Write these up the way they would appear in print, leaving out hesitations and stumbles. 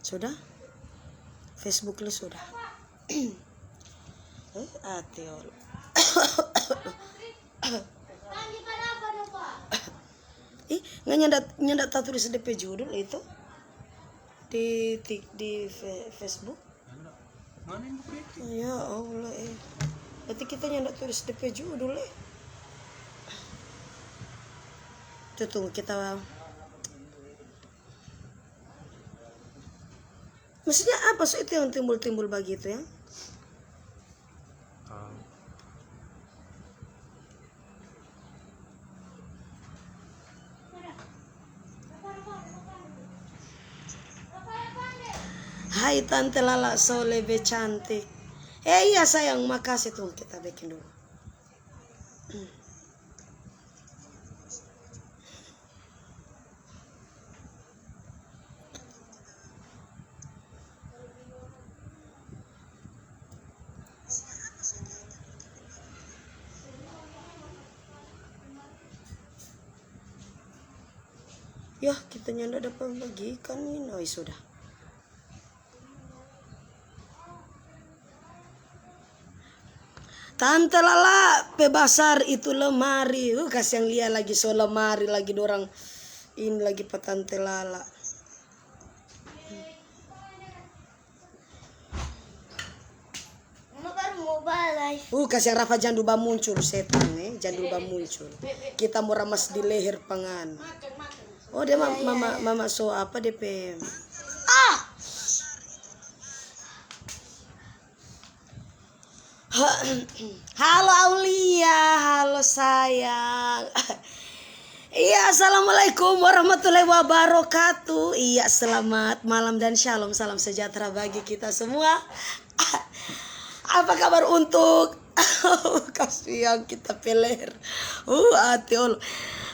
Sudah? Facebooknya sudah. Atiol. Nggak nyandak tak tulis DP judul itu di Facebook. Ya Allah berarti kita nyandak tulis DP judul Tunggu kita. Maksudnya apa sih itu yang timbul-timbul begitu ya? Hai Tante Lala so lebih cantik. Iya sayang, makasih tuh kita bikin dulu. Ya kita nyanda dapat bagikan ini. Oh sudah. Tante Lala pebasar itu lemari. Kasih yang lihat lagi so lemari lagi dorang ini lagi pak Tante Lala. Kasih yang Rafa jangan lupa muncul setan jangan lupa muncul. Kita mau ramas di leher pangan. Oh dia mama so apa DP. Halo Aulia, halo sayang. Iya, assalamualaikum warahmatullahi wabarakatuh. Iya, selamat malam dan shalom, salam sejahtera bagi kita semua. Apa kabar untuk kasihan kita peler. Atiol.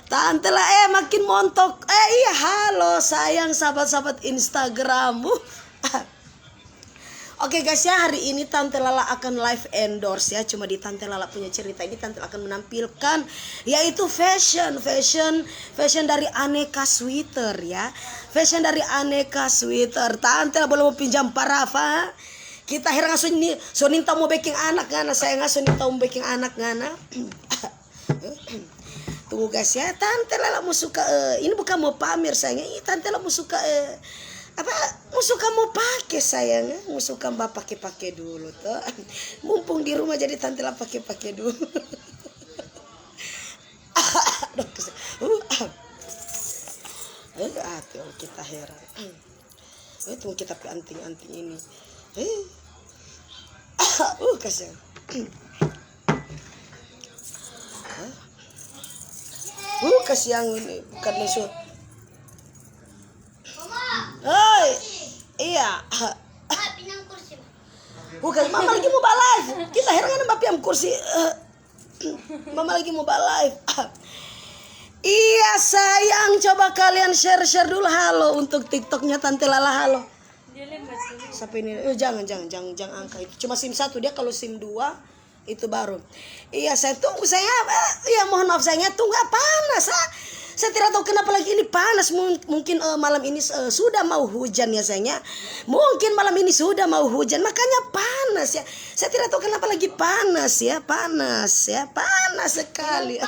Tante lah makin montok. Iya, halo sayang sahabat-sahabat Instagram. Oke guys ya, hari ini Tante Lala akan live endorse ya. Cuma di Tante Lala punya cerita ini Tante akan menampilkan yaitu fashion dari aneka sweater ya. Fashion dari aneka sweater. Tante boleh mau pinjam parafa. Kita heran so ninta mau baking anak ngana saya ngaso ninta mau baking anak ngana. Tunggu guys ya, Tante Lala mau suka ini bukan mau pamer sayangnya. Tante Lala mau suka mau suka mau pakai sayang, mau suka mbak pakai dulu tuh. Mumpung di rumah jadi Tante lah pakai dulu. Tuh kita heran. Tunggu kita pakai anting ini. Kasih. Kasih yang ini bukan musuh. Hei, iya. Bukan, mama lagi mau live. Kita heran mbak piam kursi. Mama lagi mau live. Iya sayang, coba kalian share dulu halo untuk TikToknya Tante Lala halo. Sampai ini, jangan angka itu. Cuma SIM 1 dia, kalau SIM 2 itu baru. Iya saya tunggu saya. Ya mohon maaf sayangnya tunggu panas. Saya tidak tahu kenapa lagi ini panas. Mungkin malam ini sudah mau hujan ya sayangnya. Mungkin malam ini sudah mau hujan makanya panas ya. Saya tidak tahu kenapa lagi panas ya. Panas sekali.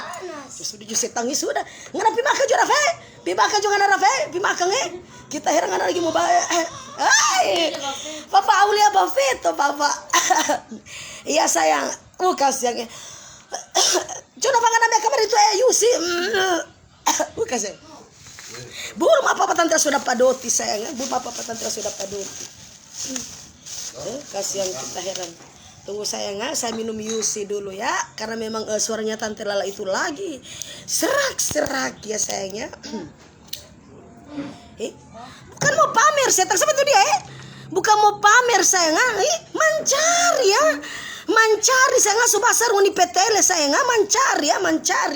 Sudah tangis sudah. Ngana pimaka juga Rafe. Pimaka juga ngana Rafe. Pimaka kita heran ngana lagi mau Papa Aulia Bafito Papa. Iya sayang. Kasihan. Cuma pangan kamar itu Yusi. Kasih. Belum apa Tante sudah padoti sayang. Belum apa Tante sudah padoti. Kasihan kita heran. Tunggu sayang, saya minum Yusi dulu ya. Karena memang suaranya Tante Lala itu lagi serak ya sayangnya. Bukan mau pamer sayang. Siapa tuh dia Bukan mau pamer sayang. Mencari ya. Mencari sayang. Subasar uni petele sayang. Mencari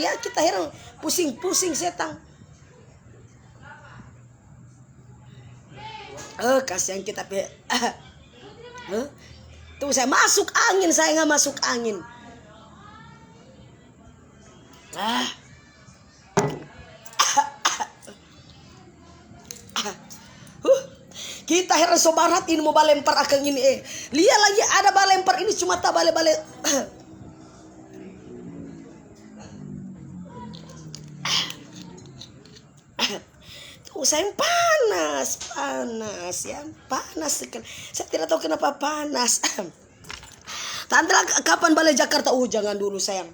ya. Kita heran. Pusing setan. Kasihan kita tuh saya masuk angin, saya nggak masuk angin. Kita heran sobarat ini mau balempar akan ini lihat lagi ada balempar ini cuma tak bale-bale. Tuh sayang panas ya, panas sekali. Saya tidak tahu kenapa panas. Tante kapan balik Jakarta? Jangan dulu sayang.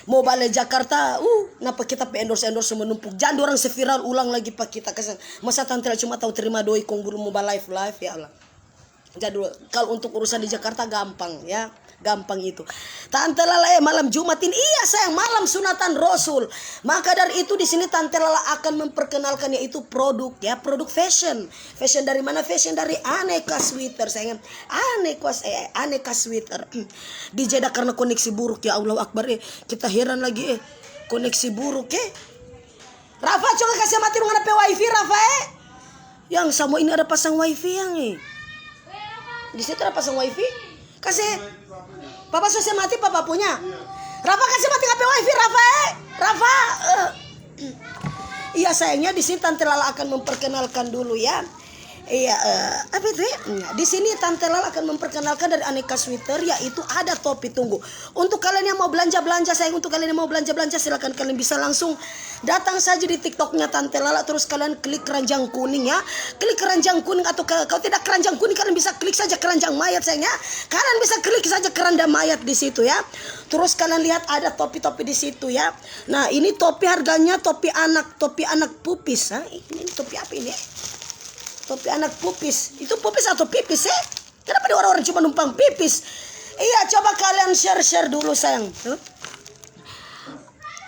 Mau balik Jakarta, kenapa kita endorse menumpuk. Jangan orang seviral ulang lagi pak kita kesan. Masa tante cuma tahu terima doi kong belum mau live ya Allah. Jadi kalau untuk urusan di Jakarta gampang ya. Gampang itu. Tante Lala malam Jumat ini iya sayang malam sunatan Rasul. Maka dari itu di sini Tante Lala akan memperkenalkan yaitu produk ya, produk fashion. Fashion dari mana? Fashion dari aneka sweater sayang. Aneka sweater. Di Jeddah karena koneksi buruk ya Allah Akbar kita heran lagi koneksi buruk Rafa coba kasih mati dengan wifi Rafa Yang sama ini ada pasang wifi yang Di situ ada pasang wifi. Kasih Papa susah mati papa punya. Rafa kasih mati HP wifi Rafa. Iya sayangnya di sini Tante Lala akan memperkenalkan dulu ya. Iya apa itu ya? Di sini Tante Lala akan memperkenalkan dari aneka sweater yaitu ada topi. Tunggu. Untuk kalian yang mau belanja sayang, untuk kalian yang mau belanja silakan kalian bisa langsung datang saja di TikToknya Tante Lala, terus kalian klik keranjang kuning ya. Klik keranjang kuning atau kalau tidak keranjang kuning kalian bisa klik saja keranjang mayat sayangnya. Kalian bisa klik saja keranda mayat di situ ya. Terus kalian lihat ada topi-topi di situ ya. Nah, ini topi harganya topi anak pupis. Ini topi apa ini? Topi anak pupis. Itu pupis atau pipis Kenapa orang-orang cuma numpang pipis? Iya, coba kalian share dulu sayang.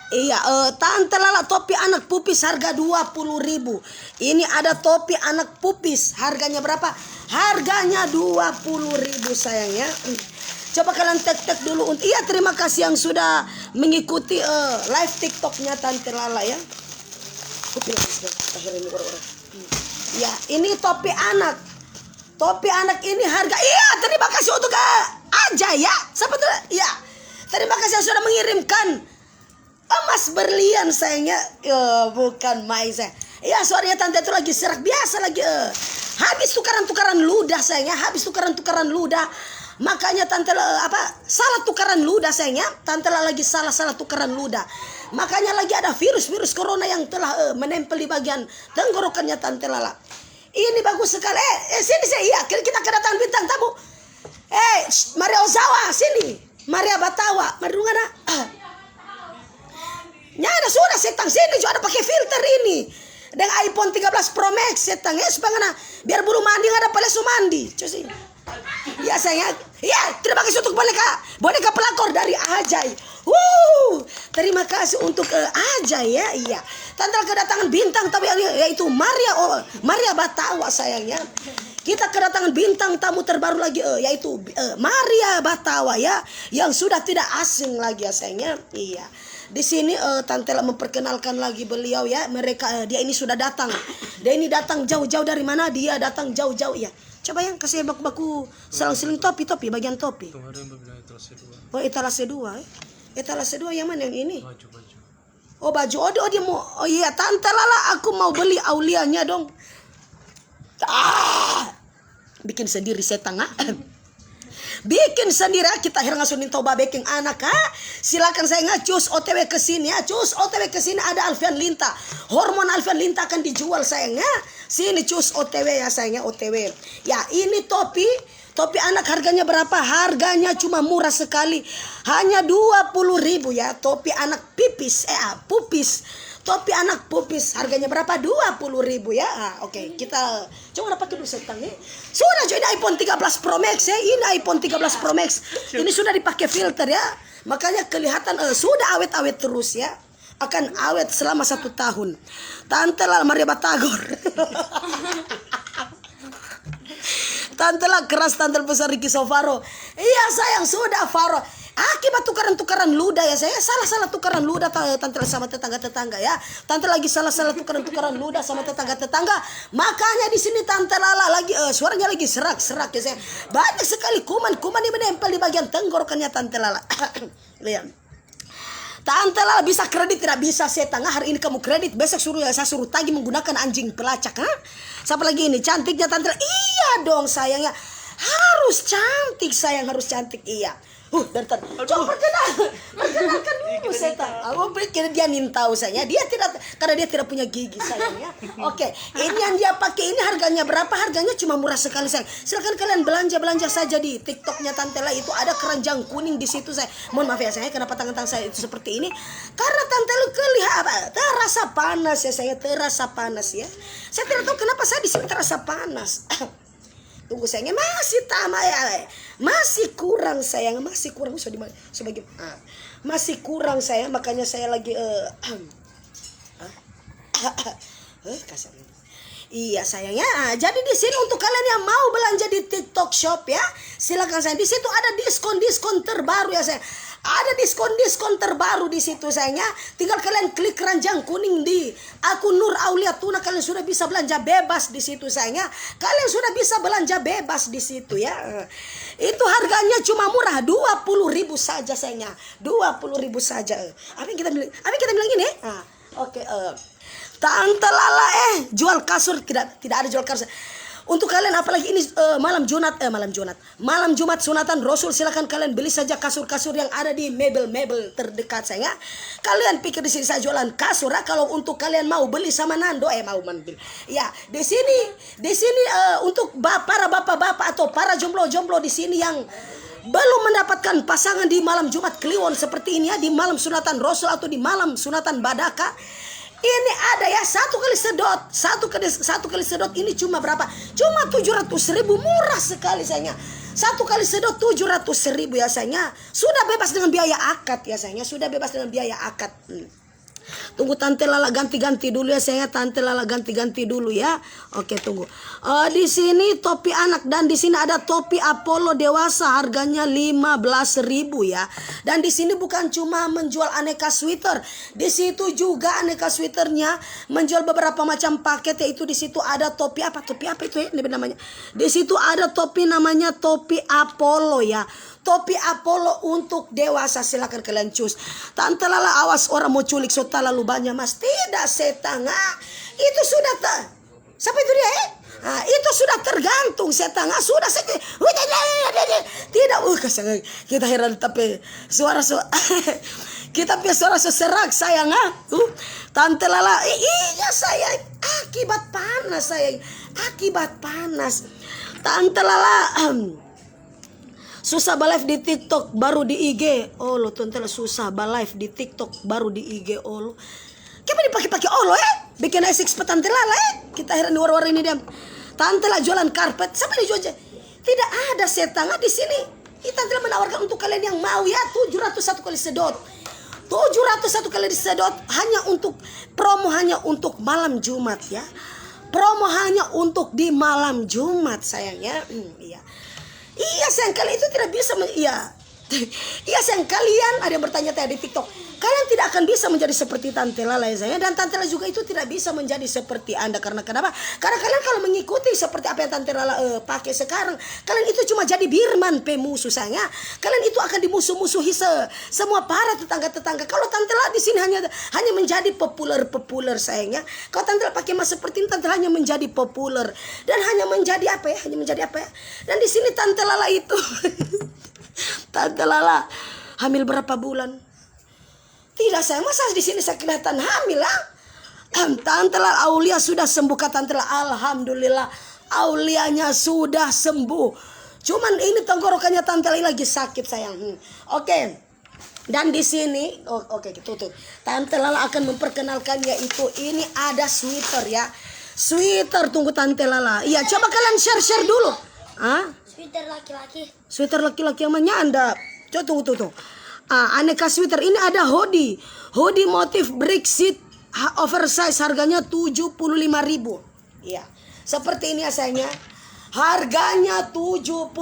Iya, Tante Lala topi anak pupis harga 20.000. Ini ada topi anak pupis. Harganya berapa? Harganya 20.000 sayang ya. Coba kalian tek dulu. Iya, terima kasih yang sudah mengikuti live TikToknya Tante Lala ya. Ya, ini topi anak. Topi anak ini harga. Iya, terima kasih untuk Aja ya. Siapa tuh? Iya. Terima kasih yang sudah mengirimkan emas berlian sayangnya. Bukan main saya. Iya, suaranya Tante itu lagi serak biasa lagi. Habis tukaran ludah sayangnya. Habis tukaran ludah. Makanya Tante salah tukaran ludah sayangnya. Tante lagi salah tukaran ludah. Makanya lagi ada virus corona yang telah menempel di bagian tenggorokannya Tante Lala. Ini bagus sekali. Sini saya iya, kita kedatangan bintang tamu. Maria Ozawa sini. Maria Batawa. Madungana. Nyada sudah setang sini juga ada pakai filter ini. Dengan iPhone 13 Pro Max setang supaya biar bulu mandi ada palesu mandi. Cus ini. Ya sayang. Ya, terima kasih untuk boneka pelakor dari Ajay. Terima kasih untuk Ajay ya. Iya. Tante kedatangan bintang tamu yaitu Maria Batawa sayangnya. Kita kedatangan bintang tamu terbaru lagi yaitu Maria Batawa ya, yang sudah tidak asing lagi ya sayangnya. Iya. Di sini Tante memperkenalkan lagi beliau ya. Dia ini sudah datang. Dia ini datang jauh-jauh dari mana? Dia datang jauh-jauh ya. Coba yang kasih baku selang-seling topi bagian topi. Etalase 2. Etalase 2 yang mana yang ini? Baju. Dia mau. Iya, Tante Lala aku mau beli aulianya dong. Bikin sendiri setang Bikin sendiri kita heran ngasunin toba baking anak silakan saya ngacus OTW ke sini ya. Cus OTW ke sini ada Alfian Linta. Hormon Alfian Linta akan dijual sayangnya. Sini cus OTW ya sayangnya OTW. Ya, ini topi anak harganya berapa? Harganya cuma murah sekali. Hanya 20.000 ya. Topi anak pupis. Topi anak pupis harganya berapa? 20.000 ya. Oke, kita coba dapat dulu setang Sudah jadi iPhone 13 Pro Max ya. Ini iPhone 13 Pro Max. Ini sudah dipakai filter ya. Makanya kelihatan sudah awet-awet terus ya. Akan awet selama 1 tahun. Tante Lala Maria Batagor. Tante lah keras, tante besar Ricky Sofaro. Iya sayang sudah Faro. Akibat tukaran ludah ya saya salah tukaran ludah tante sama tetangga ya. Tante lagi salah tukaran ludah sama tetangga. Makanya di sini Tante Lala lagi suaranya lagi serak ya saya. Banyak sekali kuman yang menempel di bagian tenggorokannya Tante Lala. Lihat. Tante Lala bisa kredit tidak bisa setan. Hari ini kamu kredit, besok saya suruh tagih menggunakan anjing pelacak. Siapa lagi ini? Cantiknya Tante Lala. Iya dong sayangnya. Harus cantik sayang, harus cantik. Iya. Dari tadi. Coba perkenalkan dulu setan. Aku pikir dia nintau saya. Dia tidak, karena dia tidak punya gigi sayangnya. Oke, ini yang dia pakai ini harganya berapa? Harganya cuma murah sekali sayang. Silakan kalian belanja saja di TikToknya Tante Lala. Itu ada keranjang kuning di situ saya. Mohon maaf ya saya, kenapa tangan saya itu seperti ini? Karena Tante Lala kelihatan terasa panas ya saya, terasa panas ya. Saya tidak tahu kenapa saya di sini terasa panas. Tunggu sayangnya masih tamat ya, masih kurang sayang, masih kurang sebagai masih kurang sayang, makanya saya lagi kasar. Iya sayangnya. Jadi di sini untuk kalian yang mau belanja di TikTok Shop ya, silakan sayang. Di situ ada diskon terbaru ya sayang. Ada diskon terbaru di situ sayangnya. Tinggal kalian klik keranjang kuning di akun Nur Aulia Tuna, kalian sudah bisa belanja bebas di situ sayangnya. Kalian sudah bisa belanja bebas di situ ya. Itu harganya cuma murah 20.000 saja sayangnya. 20.000 saja. Apa yang kita bilang ini? Oke. Tante Lala jual kasur, tidak ada jual kasur. Untuk kalian apalagi ini malam Jumat sunatan Rasul, silakan kalian beli saja kasur-kasur yang ada di mebel terdekat saya. Kalian pikir di sini saya jualan kasur? Kalau untuk kalian mau beli sama Nando mau beli. Ya, di sini untuk para bapak-bapak atau para jomblo-jomblo di sini yang belum mendapatkan pasangan di malam Jumat Kliwon seperti ini ya, di malam sunatan Rasul atau di malam sunatan Badaka. Ini ada ya, satu kali sedot ini cuma berapa? Cuma 700.000, murah sekali sayangnya. Satu kali sedot 700.000 ya sayangnya. Sudah bebas dengan biaya akad ya sayangnya, sudah bebas dengan biaya akad. Tunggu Tante Lala ganti-ganti dulu ya saya, Tante Lala ganti-ganti dulu ya. Oke tunggu. Di sini topi anak dan di sini ada topi Apollo dewasa harganya 15.000 ya. Dan di sini bukan cuma menjual aneka sweater, di situ juga aneka sweaternya menjual beberapa macam paket yaitu di situ ada topi apa itu ya ini namanya. Di situ ada topi namanya topi Apollo ya. Topi Apollo untuk dewasa, silakan kalian cus. Tante Lala awas orang mau culik sota lalu banyak mas. Tidak setan. Itu sudah siapa itu dia itu sudah tergantung setan. Sudah tidak kita heran tapi suara kita punya suara serak sayang. Tante Lala iya sayang, akibat panas sayang, akibat panas. Tante Lala susah live di TikTok baru di IG. Oh lo Tante Lala susah live di TikTok baru di IG. Oh lo kenapa dipakai lo bikin esik Tante Lala kita heran di war-war ini dia. Tante Lala jualan karpet, siapa yang jual? Tidak ada setan di sini. Tante Lala menawarkan untuk kalian yang mau ya 701 kali sedot. 701 kali disedot hanya untuk promo, hanya untuk malam Jumat ya. Promo hanya untuk di malam Jumat sayangnya. Iya sayang, kalian itu tidak bisa iya sayang, kalian ada yang bertanya tadi di TikTok, kalian tidak akan bisa menjadi seperti Tante Lala ya sayang. Dan Tante Lala juga itu tidak bisa menjadi seperti Anda. Karena kenapa? Karena kalian kalau mengikuti seperti apa yang Tante Lala pakai sekarang, kalian itu cuma jadi birman pemusuh sayang. Kalian itu akan dimusuh-musuhi semua para tetangga-tetangga. Kalau Tante Lala di sini hanya menjadi populer sayangnya. Kalau Tante Lala pakai mas seperti ini, Tante Lala hanya menjadi populer dan hanya menjadi apa ya? Dan di sini Tante Lala itu Tante Lala hamil berapa bulan? Tidak sayang, masa di sini saya kelihatan hamil Tante Lala Aulia sudah sembuh kata Tante Lala. Alhamdulillah Aulianya sudah sembuh. Cuman ini tenggorokannya Tante Lala lagi sakit sayang. Oke. Dan di sini oke, tutup. Tante Lala akan memperkenalkan yaitu ini ada sweater ya. Sweater tunggu Tante Lala. Iya, coba kalian share dulu. Sweater laki-laki. Sweater laki-laki yang menyandap. Coba tunggu. Aneka sweater ini ada hoodie motif Brexit oversize harganya 75.000. Iya. Seperti ini ya sayangnya. Harganya 75.000.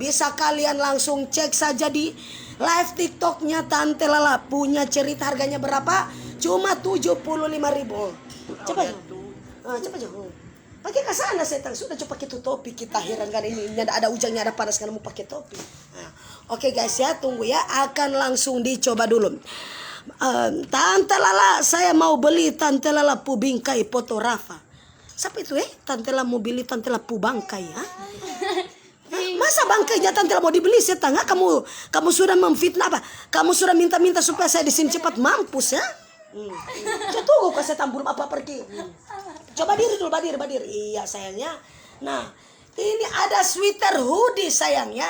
Bisa kalian langsung cek saja di live TikToknya Tante Lala. Punya cerita harganya berapa? Cuma 75.000. Coba pakai ke sana setan. Sudah coba pakai topi, kita heran kan ini ada ujangnya, ada panas karena mau pakai topi. Oke guys ya, tunggu ya, akan langsung dicoba dulu. Tante Lala, saya mau beli Tante Lala pu bingkai foto Rafa. Siapa itu Tante Lala mau beli Tante Lala pu bangkai ya? Masa bangkainya Tante Lala mau dibeli setengah? Kamu sudah memfitnah apa? Kamu sudah minta-minta supaya saya di sini cepat mampus ya? Tunggu kok saya belum apa pergi. Coba diri dulu, badir. Iya sayangnya. Nah, ini ada sweater hoodie sayangnya.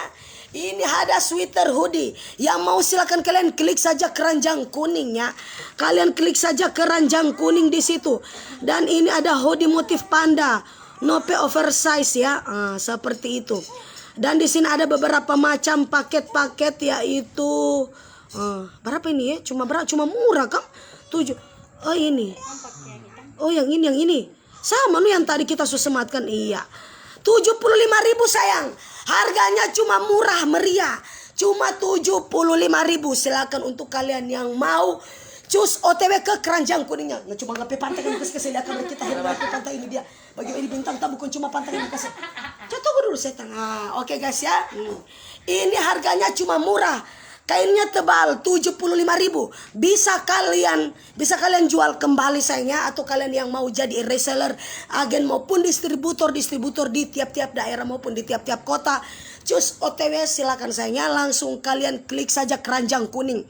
Ini ada sweater hoodie. Yang mau silakan kalian klik saja keranjang kuningnya. Kalian klik saja keranjang kuning di situ. Dan ini ada hoodie motif panda, nope oversize ya, seperti itu. Dan di sini ada beberapa macam paket-paket yaitu berapa ini ya? Cuma murah kan? 7. Oh ini. Oh yang ini. Sama nih yang tadi kita susematkan. Iya. 75.000 sayang. Harganya cuma murah meriah. Cuma 75.000. Silakan untuk kalian yang mau cus OTW ke keranjang kuningnya. Nggak cuma ngapain pantai kan kasih lihat kamera kita ngapain pantai ini dia. Bagaimana ini bintang tamu bukan cuma pantai yang kasih. Coba dulu setan. Oke guys ya. Ini harganya cuma murah. Kainnya tebal 75.000. Bisa kalian jual kembali sayangnya, atau kalian yang mau jadi reseller, agen maupun distributor di tiap-tiap daerah maupun di tiap-tiap kota. Cus OTW silakan sayangnya, langsung kalian klik saja keranjang kuning.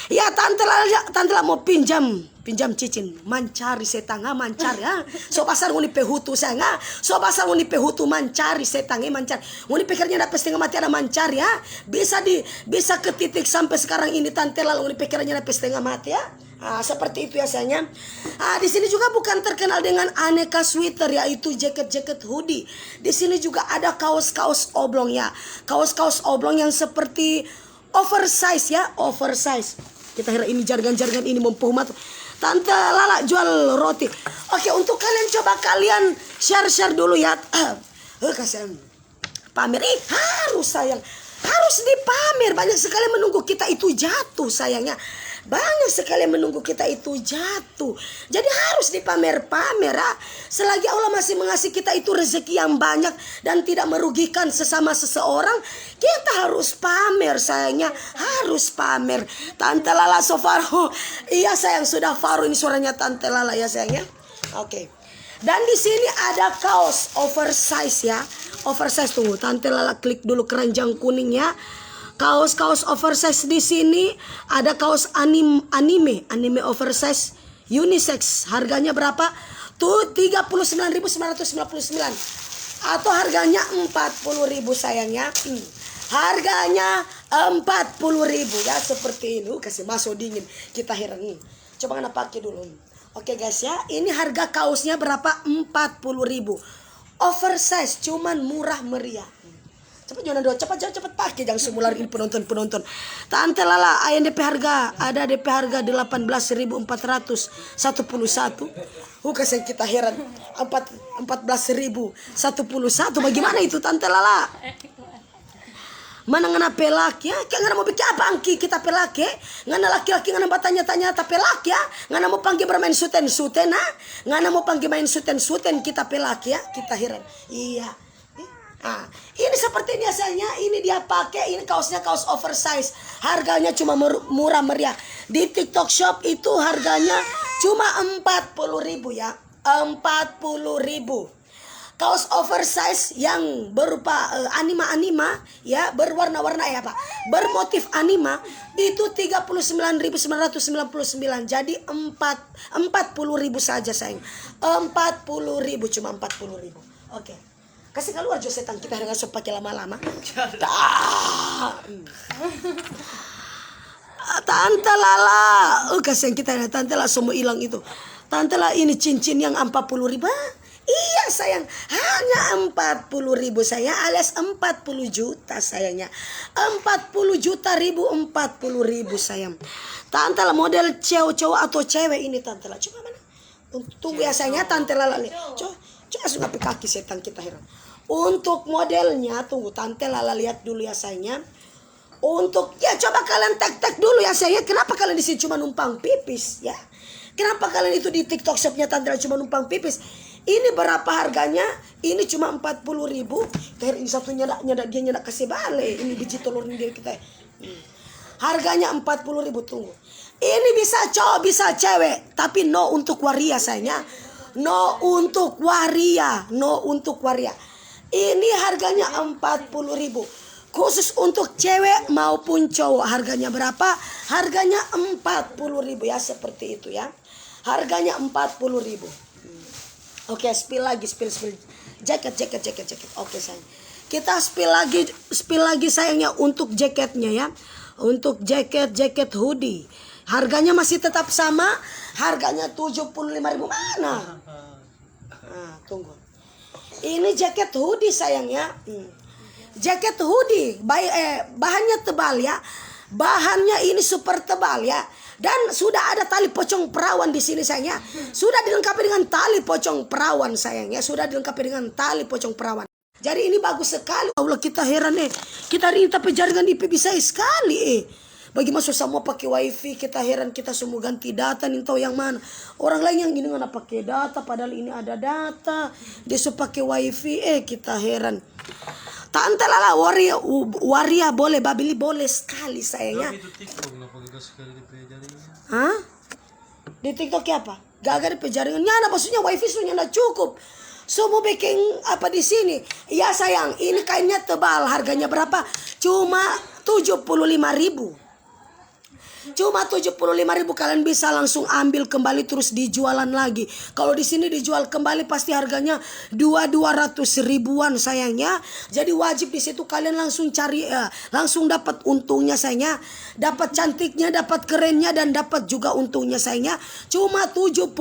Ya tante lah mau pinjam cicin, mancari setangah mancar ya. So pasar nguni pehutu sayang, so pasar nguni pehutu mancari setangnya mancar. Nguni pikirnya dapat setengah mati ada mancar ya. Bisa ke titik sampai sekarang ini tante lalu nguni pikirnya dapat setengah mati ya. Seperti itu ya sayangnya. Di sini juga bukan terkenal dengan aneka sweater yaitu jaket hoodie. Di sini juga ada kaos oblong ya. Kaos oblong yang seperti oversize ya, oversize. Kita kira ini jargon ini mempumat. Tante Lala jual roti. Oke, untuk kalian coba kalian share dulu ya. Kasihan. Pamer harus sayang. Harus dipamer. Banyak sekali menunggu kita itu jatuh sayangnya. Banyak sekali menunggu kita itu jatuh. Jadi harus dipamer-pamer ya. Selagi Allah masih mengasih kita itu rezeki yang banyak dan tidak merugikan sesama seseorang, kita harus pamer sayangnya. Harus pamer. Tante Lala so Faro. Iya sayang, sudah Faro ini suaranya Tante Lala ya sayangnya. Oke. Dan di sini ada kaos oversize ya. Oversize, tunggu Tante Lala klik dulu keranjang kuningnya. Kaos oversize di sini ada kaos anime oversize unisex. Harganya berapa? Tuh 39.999 atau harganya 40.000 sayangnya. Harganya 40.000 ya, seperti ini. Kasih masuk dingin. Kita heran. Coba kena pakai dulu. Oke guys ya, ini harga kaosnya berapa? 40.000. Oversize, cuman murah meriah. Cepat pakai, jangan semua lari penonton. Tante Lala DP harga, ada DP harga 18.411. Kasih kita heran 14.011. Bagaimana itu Tante Lala? Mana ngana pelak ya? Kayak ngana mau bikin apa angki kita pelak ya? Ngana laki-laki ngana bertanya-tanya tapi pelak ya? Ngana mau panggil bermain suten ngana mau panggil main suten kita pelak ya? Kita heran. Iya. Ini seperti biasanya, ini dia pakai, ini kaosnya kaos oversize. Harganya cuma murah meriah. Di TikTok Shop itu harganya cuma 40.000 ya. 40.000. Kaos oversize yang berupa anima ya, berwarna-warna ya Pak. Bermotif anima itu 39.999. Jadi 40.000 saja sayang. 40.000, cuma 40.000. Oke. Kasih keluar jo setan, kita harus pakai lama-lama. Tante Lala, kasihan kita ya, Tante Lala semua hilang itu. Tante Lala ini cincin yang 40.000. Iya sayang, hanya 40.000 sayang, alias 40 juta sayangnya. 40 sayang. Tante Lala model cowok atau cewek ini Tante Lala. Coba mana? Tunggu ya sayangnya Tante Lala nih. Coba langsung ngapain kaki setan, kita heran. Untuk modelnya, tunggu Tante Lala lihat dulu ya sayangnya. Untuk ya coba kalian tag dulu ya sayangnya. Kenapa kalian di sini cuma numpang pipis ya? Kenapa kalian itu di TikTok Shopnya Tante Lala cuma numpang pipis? Ini berapa harganya? Ini cuma 40.000. Kayak ini satu nyedak dia nyedak kasih balik. Ini biji telur ini dia kita. Harganya 40.000, tunggu. Ini bisa cowok bisa cewek, tapi no untuk waria sayangnya. No untuk waria, no untuk waria. Ini harganya 40.000. Khusus untuk cewek maupun cowok. Harganya berapa? Harganya 40.000 ya, seperti itu ya. Harganya 40.000. Oke, spill lagi, spill. Jaket. Oke sayang. Kita spill lagi sayangnya untuk jaketnya ya. Untuk jaket hoodie. Harganya masih tetap sama. Harganya 75.000. Mana? Nah, tunggu. Ini jaket hoodie sayangnya. Jaket hoodie. Bahannya tebal ya. Bahannya ini super tebal ya. Dan sudah ada tali pocong perawan di sini sayangnya. Sudah dilengkapi dengan tali pocong perawan sayangnya. Sudah dilengkapi dengan tali pocong perawan. Jadi ini bagus sekali. Allah, kita heran Kita hari ini tapi jaringan IP bisa sekali Bagi masuk semua pakai wifi, kita heran, kita semua ganti data nih tahu yang mana. Orang lain yang gini nggak pakai data, padahal ini ada data. Dia suka pakai wifi, kita heran. Tante Lala waria boleh, Babili boleh sekali sayangnya. Hah? Di TikTok apa? Gak ada jaringannya, nah maksudnya wifi sudah nggak cukup. Semua bikin apa di sini? Ya sayang, ini kainnya tebal, harganya berapa? Cuma 75.000. Cuma 75.000, kalian bisa langsung ambil kembali terus dijualan lagi. Kalau di sini dijual kembali pasti harganya 200 ribuan sayangnya. Jadi wajib di situ kalian langsung cari langsung dapat untungnya sayangnya. Dapat cantiknya, dapat kerennya dan dapat juga untungnya sayangnya. Cuma 75.000.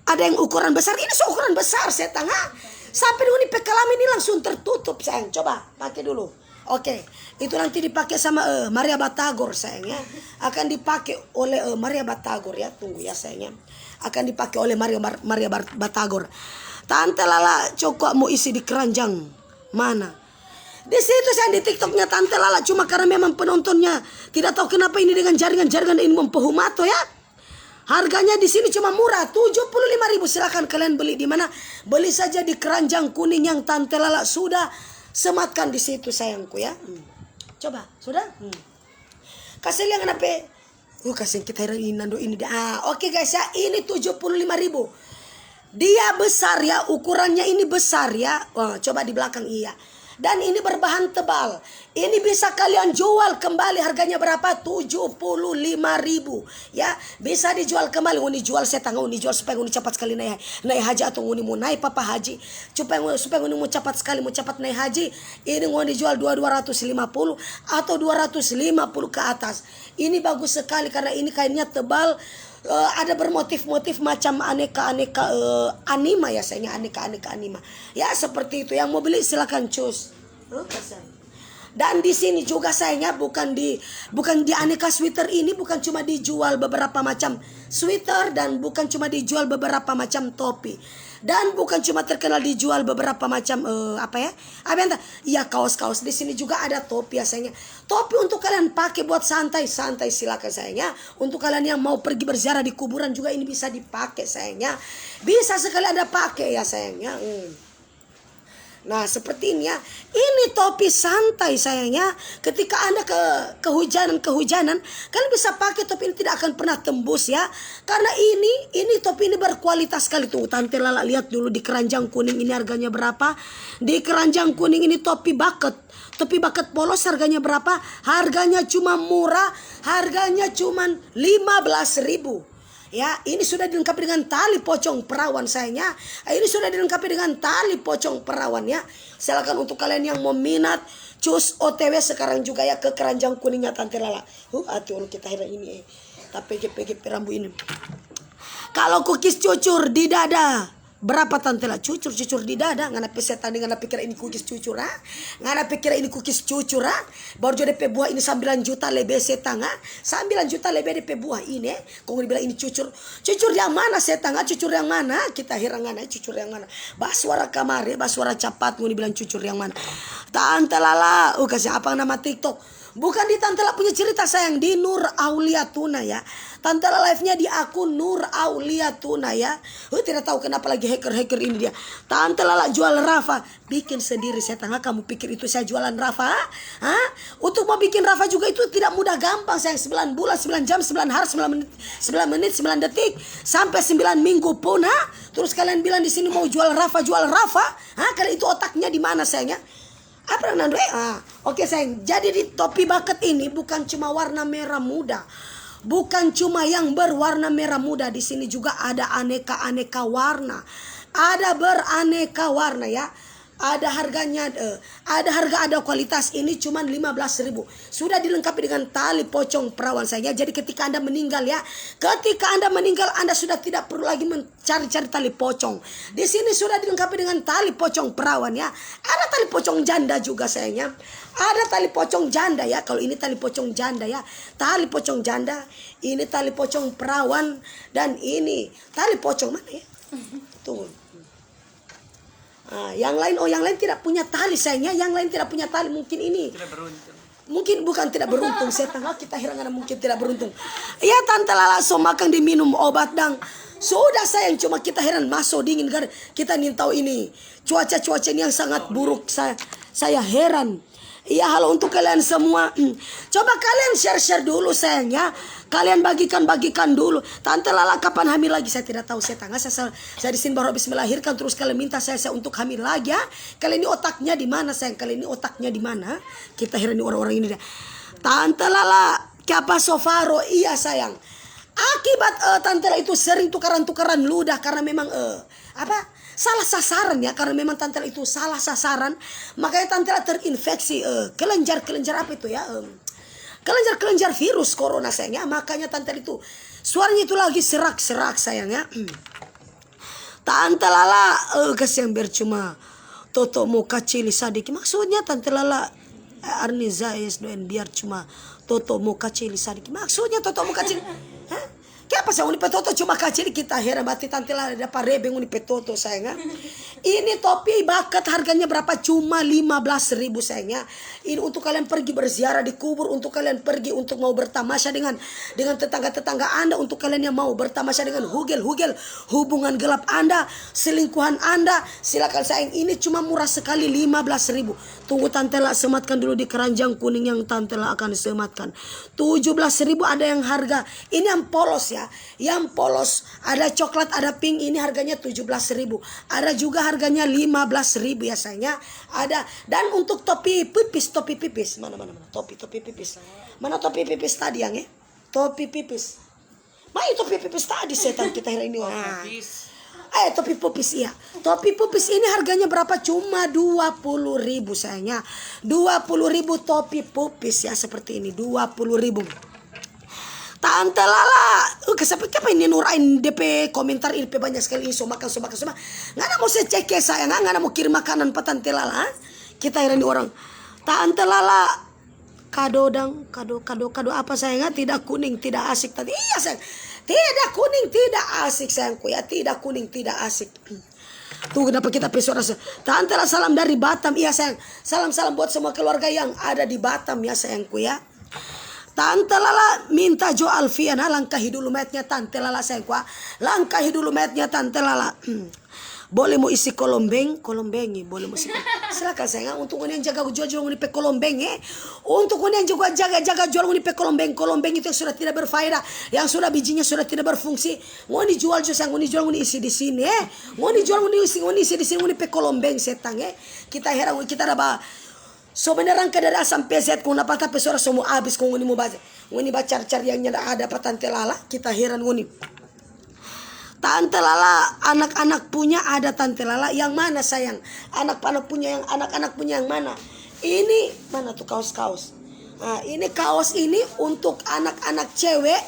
Ada yang ukuran besar, ini ukuran besar saya tengah. Sampai dulu nih pekalam ini langsung tertutup sayang. Coba pakai dulu. Oke, itu nanti dipakai sama Maria Batagor sayangnya. Akan dipakai oleh Maria Batagor ya. Tunggu ya sayangnya. Akan dipakai oleh Maria Batagor. Tante Lala Cokok mau isi di keranjang mana? Di situ saya di TikToknya Tante Lala. Cuma karena memang penontonnya tidak tahu kenapa ini dengan jaringan ini mempehumato ya. Harganya di sini cuma murah, 75.000. Silakan kalian beli di mana? Beli saja di keranjang kuning yang Tante Lala sudah sematkan di situ sayangku ya. Coba, sudah? Kasih lihat kenapa? Kasih kita ini nando ini. Oke guys ya, ini 75.000. Dia besar ya, ukurannya ini besar ya. Coba di belakang iya. Dan ini berbahan tebal. Ini bisa kalian jual kembali, harganya berapa? 75.000 ya. Bisa dijual kembali. Ini jual setengah, ini jual supaya ini cepat sekali naik haji, atau ini mau naik papa haji. Supaya ini mau cepat sekali, mau cepat naik haji. Ini mau dijual 250 atau 250 ke atas. Ini bagus sekali karena ini kainnya tebal. Ada bermotif-motif macam aneka anima ya sayangnya, aneka anima ya, seperti itu. Yang mau beli silakan cus. Dan di sini juga sayangnya bukan di aneka sweater ini bukan cuma dijual beberapa macam sweater dan bukan cuma dijual beberapa macam topi. Dan bukan cuma terkenal dijual beberapa macam kaos-kaos. Di sini juga ada topi ya sayangnya. Topi untuk kalian pakai buat santai silakan sayangnya. Untuk kalian yang mau pergi berziarah di kuburan juga ini bisa dipakai sayangnya. Bisa sekali ada pakai ya sayangnya. Nah seperti ini ya. Ini topi santai sayangnya. Ketika Anda kehujanan kalian bisa pakai topi ini, tidak akan pernah tembus ya. Karena ini topi ini berkualitas sekali. Tuh Tante Lala lihat dulu di keranjang kuning ini harganya berapa. Di keranjang kuning ini topi bucket polos harganya berapa? Harganya cuma murah. Harganya cuma 15.000. Ya, ini sudah dilengkapi dengan tali pocong perawan sayangnya. Ini sudah dilengkapi dengan tali pocong perawan ya. Silakan untuk kalian yang mau minat, cus OTW sekarang juga ya ke keranjang kuningnya Tante Lala. Kita heran ini tapi GP rambu ini. Kalau cookies cucur di dada, berapa Tante Lala? Cucur di dada. Ngana pesetan dengan pikir ini cookies cucur Ngana pikir ini cookies cucur Baru jadi DP buah ini 9 juta lebih setang 9 juta lebih DP buah ini. Kau dibilang ini cucur yang mana setang? Cucur yang mana? Kita heran cucur yang mana? Baswara kamari, baswara capat. Mau dibilang cucur yang mana? Tante Lala, kasih apa nama TikTok? Bukan di Tante La punya cerita sayang, di Nur Aulia Tuna ya. Tante La live-nya di akun Nur Aulia Tuna ya. Tidak tahu kenapa lagi hacker ini dia. Tante La jual Rafa, bikin sendiri saya tengah. Kamu pikir itu saya jualan Rafa? Hah? Untuk mau bikin Rafa juga itu tidak mudah, gampang sayang. 9 bulan, 9 jam, 9 hari, 9 menit, 9 detik sampai 9 minggu pun. Terus kalian bilang di sini mau jual Rafa, Kalian itu otaknya di mana sayangnya? Apa Nando? Oke sayang. Jadi di topi bucket ini bukan cuma warna merah muda. Bukan cuma yang berwarna merah muda. Di sini juga ada aneka warna. Ada beraneka warna ya. Ada harganya, ada kualitas. Ini cuma 15.000. Sudah dilengkapi dengan tali pocong perawan saya. Jadi ketika Anda meninggal ya, Anda sudah tidak perlu lagi mencari-cari tali pocong. Di sini sudah dilengkapi dengan tali pocong perawan ya. Ada tali pocong janda juga sayangnya. Ada tali pocong janda ya. Kalau ini tali pocong janda ya. Tali pocong janda. Ini tali pocong perawan. Dan ini tali pocong mana ya? Tuh. Yang lain tidak punya tali sayangnya. Yang lain tidak punya tali. Mungkin ini tidak beruntung. Mungkin bukan tidak beruntung. Saya tengah kita heran mungkin tidak beruntung. Ya Tante Lala so makan diminum obat dan sudah sayang, cuma kita heran masuk dingin kan. Kita ingin tahu ini cuaca ini yang sangat buruk. Saya heran. Iya, halo untuk kalian semua. Coba kalian share dulu sayangnya. Kalian bagikan dulu. Tante Lala kapan hamil lagi? Saya tidak tahu. Saya di sini baru habis melahirkan. Terus kalian minta saya untuk hamil lagi ya. Kalian ini otaknya di mana sayang? Kalian ini otaknya di mana? Kita heran orang-orang ini. Tante Lala Kiapa Sofaro. Iya sayang. Akibat Tante Lala itu sering tukaran ludah karena memang salah sasaran ya, karena memang Tante itu salah sasaran, makanya Tante terinfeksi kelenjar apa itu ya, kelenjar virus corona sayangnya, makanya Tante itu suaranya itu lagi serak sayangnya. Tante Lala kasihan bercuma Toto mau kacili sadik, maksudnya Tante Lala Arni Zais doen biar cuma Toto mau kacili sadik, maksudnya Toto mau kacili. Kenapa saya unipe toto cuma kacil kita heran mati Tante Lala dapat rebeng unipe toto sayangnya. Ini topi bucket harganya berapa? Cuma 15.000 sayangnya. Ini untuk kalian pergi berziarah di kubur, untuk kalian pergi untuk mau bertamasya dengan tetangga-tetangga Anda, untuk kalian yang mau bertamasya dengan hugel hubungan gelap Anda, selingkuhan Anda. Silakan sayang, ini cuma murah sekali 15.000. Tunggu Tante Lala sematkan dulu di keranjang kuning yang Tante Lala akan sematkan. 17.000 ada yang harga. Ini yang polos ya. Yang polos ada coklat, ada pink, ini harganya 17.000. Ada juga harganya 15.000 ya sayangnya. Ada. Dan untuk topi pipis mana topi pipis. Mana topi pipis tadi yang topi pipis. Mana topi pipis tadi setan kita hari ini. Topi pupis iya. Topi pupis ini harganya berapa? Cuma 20.000 sayangnya. 20.000 topi pupis ya seperti ini. 20.000. Tante Lala, kenapa ini nurain DP komentar ini banyak sekali ini so makan. Nggak ada mau saya cek ya sayang, nggak ada mau kirim makanan pak Tante Lala. Kita heran di orang. Tante Lala kado apa sayangnya? Tidak kuning, tidak asik tadi. Iya sayang, tidak kuning, tidak asik sayangku ya, tidak kuning, tidak asik. Tuh kenapa kita pesora. Tante Lala salam dari Batam. Iya sayang, salam buat semua keluarga yang ada di Batam ya sayangku ya. Tante Lala minta Jo Alfian, langkahi dulu metnya Tante Lala sayangku. Langkahi dulu metnya Tante Lala. Boleh mau isi kolombengi, boleh mau isi. Silakan sayang, untuk yang jaga jual ini pe kolombengi. Untuk yang juga jaga jual ini pe kolombengi itu yang sudah tidak berfaedah, yang sudah bijinya sudah tidak berfungsi. Mau dijual jo sayang, mau dijual ini isi di sini Mau dijual ini isi di sini ini pe kolombengi setang Kita heran kita ada so beneran ke dari asam PZ kung napata pesora semua habis kung ini mau baca. Nguni bacar-car yang ada apa Tante Lala, kita heran nguni. Tante Lala anak-anak punya ada Tante Lala yang mana sayang? Anak-anak punya yang mana? Ini mana tuh kaos-kaos? Nah, ini kaos ini untuk anak-anak cewek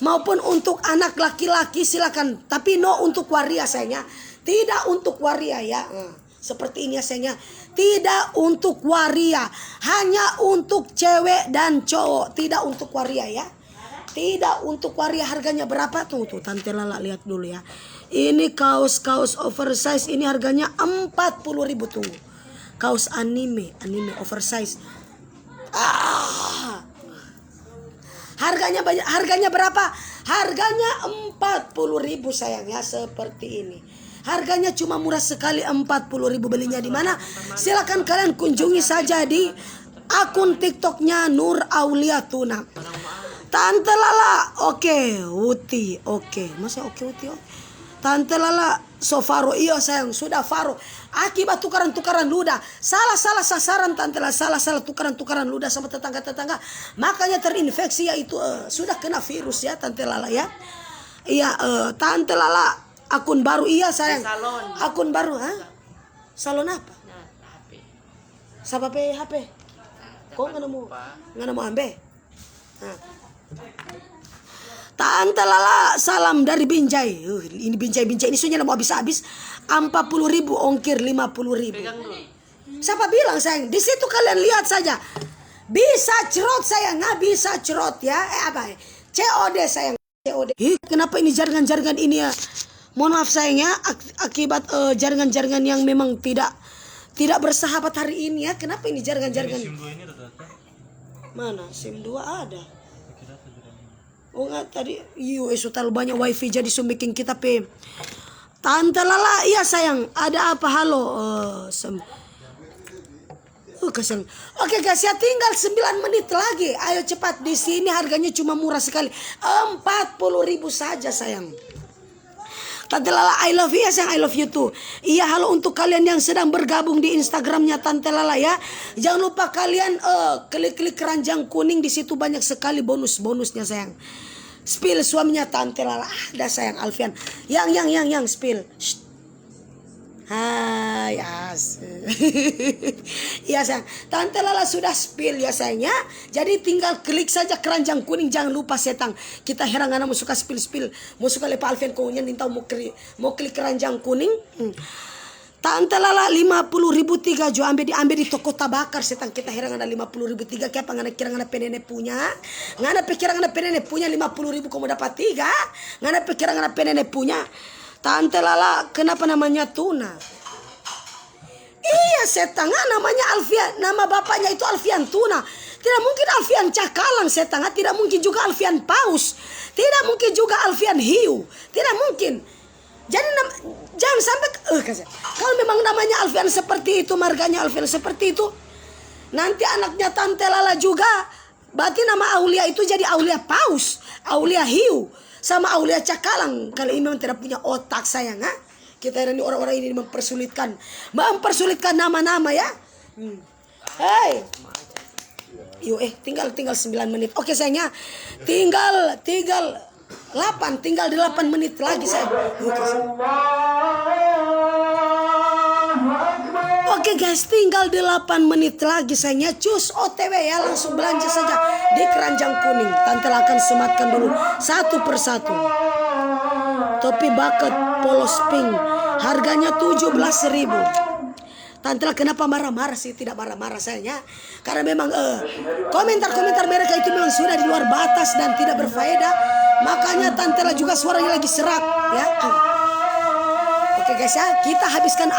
maupun untuk anak laki-laki silakan. Tapi no untuk waria sayangnya. Tidak untuk waria ya. Seperti ini ya sayangnya. Tidak untuk waria, hanya untuk cewek dan cowok. Tidak untuk waria ya. Tidak untuk waria. Harganya berapa tuh Tante Lala lihat dulu ya. Ini kaos oversize ini harganya 40.000 tuh. Kaos anime oversize. Harganya banyak. Harganya berapa? Harganya 40.000 sayang ya, seperti ini. Harganya cuma murah sekali, 40.000. Belinya di mana? Silakan kalian kunjungi saja di akun TikToknya Nur Aulia Tuna. Tante Lala, oke, Uti, oke, masa oke Uti, oke. Tante Lala, so Faro, iya sayang, sudah Faro. Akibat tukaran-tukaran ludah, salah sasaran Tante Lala, salah tukaran-tukaran ludah sama tetangga-tetangga, makanya terinfeksi yaitu sudah kena virus ya Tante Lala ya. Iya, Tante Lala, akun baru iya sayang. Akun baru, ha? Salon apa? Siapa HP? Kok nggak nemu ambe? Nah. Tante Lala, salam dari Binjai. Ini Binjai ini sunya mau habis-habis. 40.000 ongkir 50.000. Siapa bilang sayang? Di situ kalian lihat saja. Bisa cerot sayang, nggak bisa cerot ya? Apa? COD sayang, COD. Kenapa ini jaringan-jaringan ini ya? Mohon maaf sayang ya, akibat jaringan-jaringan yang memang tidak bersahabat hari ini ya. Kenapa ini jaringan-jaringan? SIM 2 ini ada? Mana? SIM 2 ada. Oh enggak tadi isu terlalu banyak wifi jadi sumbikin kita pe. Tante Lala, iya sayang, ada apa? Halo. Kesel. Oke guys ya, tinggal 9 menit lagi. Ayo cepat, di sini harganya cuma murah sekali. 40.000 saja sayang. Tante Lala, I love you ya sayang, I love you too. Iya, halo untuk kalian yang sedang bergabung di Instagramnya Tante Lala ya. Jangan lupa kalian klik keranjang kuning, di situ banyak sekali bonusnya sayang. Spill suaminya Tante Lala, ada sayang Alfian. Yang spill. Shh. Hai iya sayang, Tante Lala sudah spill ya sayangnya. Jadi tinggal klik saja keranjang kuning, jangan lupa setang. Kita heran karena mau suka spill, mau suka lepa Alfian kaunya nintau mau klik keranjang kuning. Tante Lala 50.000 tiga jo ambil di toko tabakar setang. Kita heran ada 50.000 tiga. Kenapa ngana kira ngana penene punya? Ngana pikir ngana penene punya 50.000 kamu dapat tiga? Ngana pikir ngana penene punya? Tante Lala, kenapa namanya Tuna? Iya setengah namanya Alfian, nama bapaknya itu Alfian Tuna. Tidak mungkin Alfian Cakalang setengah, tidak mungkin juga Alfian Paus, tidak mungkin juga Alfian Hiu, tidak mungkin. Jadi jangan sampai kalau memang namanya Alfian seperti itu, marganya Alfian seperti itu, nanti anaknya Tante Lala juga, berarti nama Aulia itu jadi Aulia Paus, Aulia Hiu, sama Aulia Cakalang. Kalau ini memang tidak punya otak sayang, ha? Kita ini orang-orang ini mempersulitkan nama-nama ya. Hei, yuk tinggal 9 menit. Oke sayangnya, tinggal 8 menit lagi sayang. Oke guys, tinggal 8 menit lagi sayangnya. Cus OTW ya, langsung belanja saja di keranjang kuning. Tante akan sematkan dulu satu persatu. Topi bucket polos pink, harganya 17.000. Tante kenapa marah-marah sih? Tidak marah-marah sayangnya, karena memang komentar-komentar mereka itu memang sudah di luar batas dan tidak berfaedah. Makanya Tante juga suaranya lagi serak ya. Oke guys ya, kita habiskan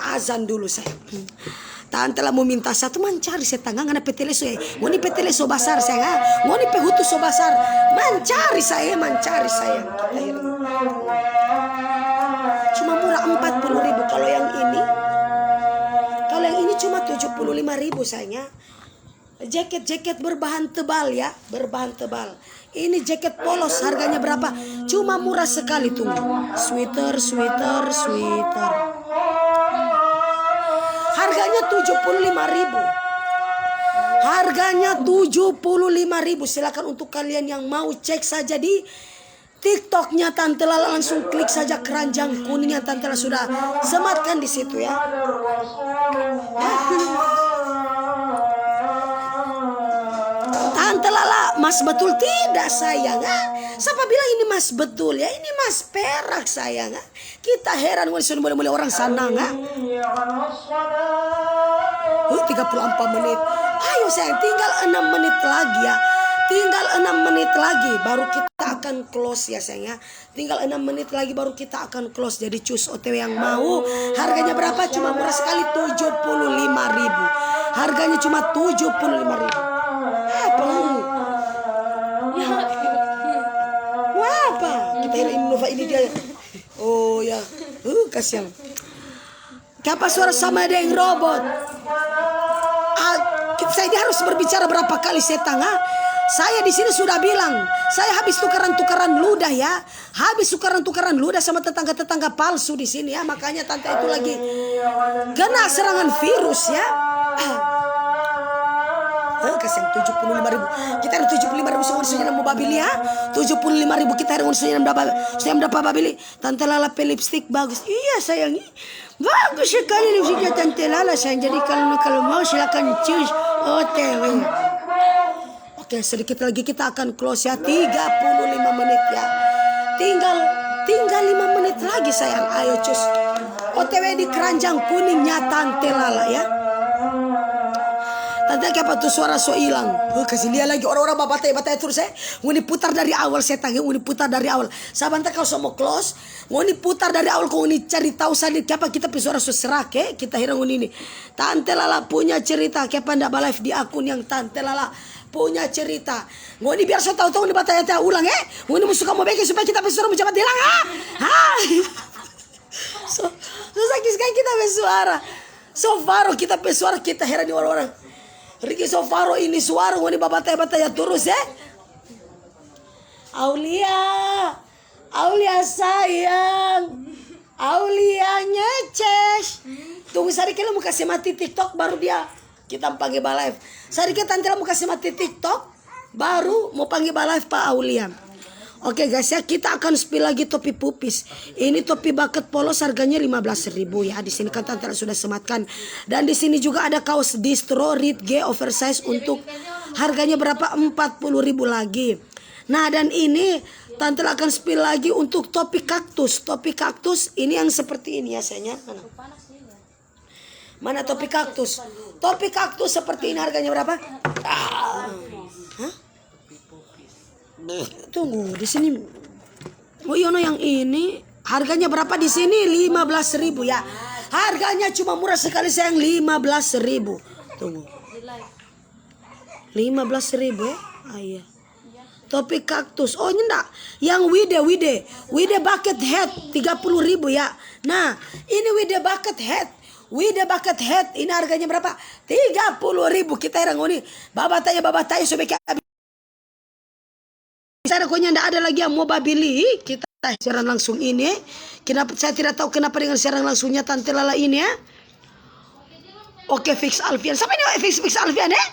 azan dulu sayang. Tante lah mau minta satu mencari setengah ngana petele so ngoni petele so basar saya ngoni pehutu so basar mencari saya cuma murah 40.000. Kalau yang ini cuma 75.000 sayangnya. Jaket berbahan tebal ya, berbahan tebal. Ini jaket polos, harganya berapa? Cuma murah sekali tuh. Sweater. Harganya 75.000. Silakan untuk kalian yang mau cek saja di TikToknya Tante Lala, langsung klik saja keranjang kuningnya Tante Lala sudah sematkan di situ ya. Tante Lala, mas betul tidak sayang? Siapa bilang ini mas betul ya? Ini mas perak sayang. Kita heran mulai orang sana 34 menit. Ayo sayang, tinggal 6 menit lagi ya. Tinggal 6 menit lagi baru kita akan close ya sayang ya. Tinggal 6 menit lagi baru kita akan close. Jadi cus OTW yang mau, harganya berapa? Cuma murah sekali, 75.000. Harganya cuma 75.000. Apa lu? Wah, apa? Kita Innova ini dia. Oh ya, kasihan. Kenapa suara sama ada yang robot? Saya ini harus berbicara berapa kali setang, ha? Saya di sini sudah bilang, saya habis tukaran-tukaran ludah ya, habis tukaran-tukaran ludah sama tetangga-tetangga palsu di sini ya, makanya tante itu lagi kena serangan virus ya. Kasihan 75.000. Kita ada 75.000 semuanya mau babili ya. 75.000 kita ada saya berapa babili. Tante Lala lipstick bagus. Iya sayang. Bagus sekali lipstiknya Tante Lala sayang. Jadi kalau mau silakan choose OTW. Oke, sedikit lagi kita akan close ya. 35 menit ya. Tinggal 5 menit lagi sayang. Ayo cus. OTW di keranjang kuningnya Tante Lala ya. Tante apa tuh suara so hilang. Kasih lihat lagi orang-orang batai terus Ngoni putar dari awal setang, ngoni putar dari awal. Sabantar kau mau close, ngoni putar dari awal kau ngoni cari tahu saja siapa kita suara so serak kita hirang ngoni ini. Tante Lala punya cerita, siapa ndak live di akun yang Tante Lala punya cerita. Ngoni biar saya tahu-tahu di batai ulang Ngoni suka mau bikin supaya kita suara mencapai hilang So sakit sekali kita bersuara. So faro kita bersuara kita heran di orang-orang. Ricky Sofaro ini suara ngoni babataya terus Aulia sayang, Aulia nyeces. Tunggu Sarike mau kasih mati TikTok baru dia kita panggil live. Sarike Tante mau kasih mati TikTok baru mau panggil live Pak Aulia. Oke guys ya, kita akan spill lagi topi pupis. Ini topi bucket polos harganya 15.000 ya. Di sini kan Tante sudah sematkan. Dan di sini juga ada kaos distro Reed G oversize untuk harganya berapa? 40.000 lagi. Nah, dan ini Tante akan spill lagi untuk topi kaktus. Topi kaktus ini yang seperti ini ya sayangnya. Mana topi kaktus? Topi kaktus seperti ini harganya berapa? Tunggu di sini. Oh Yono yang ini harganya berapa di sini? 15.000 ya. Harganya cuma murah sekali sayang, 15.000. Tunggu. 15.000 ya. Iya. Topi kaktus. Oh ini enggak. Yang Wide bucket hat 30.000 ya. Nah, ini Wide bucket hat. Ini harganya berapa? 30.000. Kita heran ini. Babataya sobek. Saya pokoknya tidak ada lagi yang mau babili. Kita siaran langsung ini. Kenapa saya tidak tahu kenapa dengan siaran langsungnya Tante Lala ini ya. Oke, fix Alfian. Sampai ini fix Alfian ya.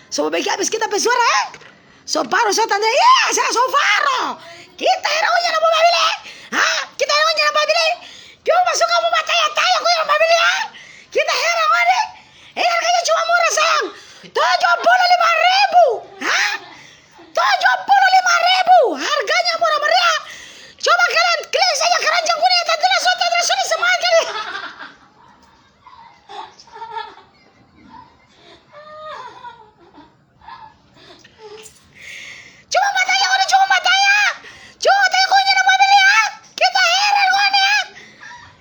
So baik habis kita bersuara Sofaro so Tante. Ya, saya Sofaro. Kita hero-nya mau babili. Kita hero-nya mau babili. Cuma masuk kamu tanya aku yang babili ya. Kita hero ini. Ini harganya cuma murah sayang. 75.000. 75.000. Harganya murah meriah. Coba kalian klik saja keranjang kuning Tante Lala semangat kali. Cuma matanya kuning nama beli ya. Kita heran kuning ya.